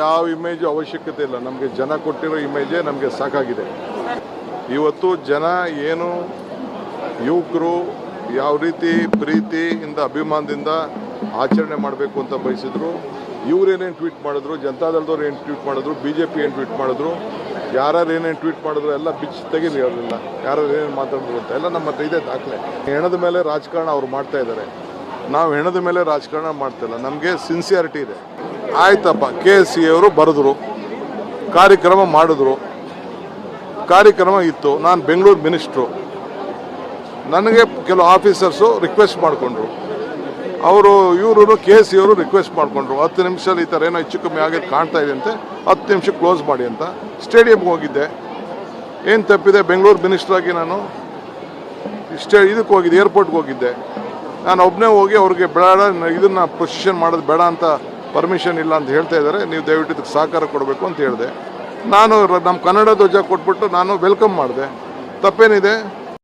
ಯಾವ ಇಮೇಜು ಅವಶ್ಯಕತೆ ಇಲ್ಲ. ನಮಗೆ ಜನ ಕೊಟ್ಟಿರೋ ಇಮೇಜೇ ನಮಗೆ ಸಾಕಾಗಿದೆ. ಇವತ್ತು ಜನ ಏನು ಯುವಕರು ಯಾವ ರೀತಿ ಪ್ರೀತಿಯಿಂದ ಅಭಿಮಾನದಿಂದ ಆಚರಣೆ ಮಾಡಬೇಕು ಅಂತ ಬಯಸಿದ್ರು, ಇವರೇನೇನು ಟ್ವೀಟ್ ಮಾಡಿದ್ರು, ಜನತಾದಳದವ್ರು ಏನು ಟ್ವೀಟ್ ಮಾಡಿದ್ರು, BJP ಏನು ಟ್ವೀಟ್ ಮಾಡಿದ್ರು, ಯಾರು ಏನೇನು ಟ್ವೀಟ್ ಮಾಡಿದ್ರು ಎಲ್ಲ ಬಿಚ್ಚಿ ತೆಗೀರಿ. ಅವರೆಲ್ಲ ಯಾರು ಏನೇನು ಮಾತಾಡಿದ್ರು ಅಂತ ಎಲ್ಲ ನಮ್ಮ ಹತ್ರ ಇದೆ ದಾಖಲೆ. ಹೆಣದ ಮೇಲೆ ರಾಜಕಾರಣ ಅವ್ರು ಮಾಡ್ತಾ ಇದ್ದಾರೆ, ನಾವು ಹೆಣದ ಮೇಲೆ ರಾಜಕಾರಣ ಮಾಡ್ತಿಲ್ಲ. ನಮಗೆ ಸಿನ್ಸಿಯಾರಿಟಿ ಇದೆ. ಆಯ್ತಪ್ಪ, KSC ಅವರು ಬರೆದ್ರು, ಕಾರ್ಯಕ್ರಮ ಮಾಡಿದ್ರು, ಕಾರ್ಯಕ್ರಮ ಇತ್ತು. ನಾನು ಬೆಂಗಳೂರು ಮಿನಿಸ್ಟ್ರು, ನನಗೆ ಕೆಲವು ಆಫೀಸರ್ಸು ರಿಕ್ವೆಸ್ಟ್ ಮಾಡಿಕೊಂಡ್ರು, ಇವರು KSC ಅವರು ರಿಕ್ವೆಸ್ಟ್ ಮಾಡಿಕೊಂಡ್ರು 10 ನಿಮಿಷದಲ್ಲಿ ಈ ಥರ ಏನೋ ಹೆಚ್ಚು ಕಮ್ಮಿ ಆಗೋದು ಕಾಣ್ತಾ ಇದೆ ಅಂತೆ, 10 ನಿಮಿಷ ಕ್ಲೋಸ್ ಮಾಡಿ ಅಂತ. ಸ್ಟೇಡಿಯಂಗೆ ಹೋಗಿದ್ದೆ. ಏನು ತಪ್ಪಿದೆ? ಬೆಂಗಳೂರು ಮಿನಿಸ್ಟ್ರಾಗಿ ನಾನು ಇದಕ್ಕೆ ಹೋಗಿದ್ದೆ, ಏರ್ಪೋರ್ಟ್ಗೆ ಹೋಗಿದ್ದೆ. ನಾನು ಒಬ್ಬನೇ ಹೋಗಿ ಅವ್ರಿಗೆ ಬೇಡ, ಇದನ್ನು ಪೊಸಿಷನ್ ಮಾಡೋದು ಬೇಡ ಅಂತ ಪರ್ಮಿಷನ್ ಇಲ್ಲ ಅಂತ ಹೇಳ್ತಾ ಇದ್ದಾರೆ, ನೀವು ದಯವಿಟ್ಟು ಇದಕ್ಕೆ ಸಹಕಾರ ಕೊಡಬೇಕು ಅಂತ ಹೇಳಿದೆ. ನಾನು ನಮ್ಮ ಕನ್ನಡ ಧ್ವಜ ಕೊಟ್ಬಿಟ್ಟು ನಾನು ವೆಲ್ಕಮ್ ಮಾಡಿದೆ. ತಪ್ಪೇನಿದೆ?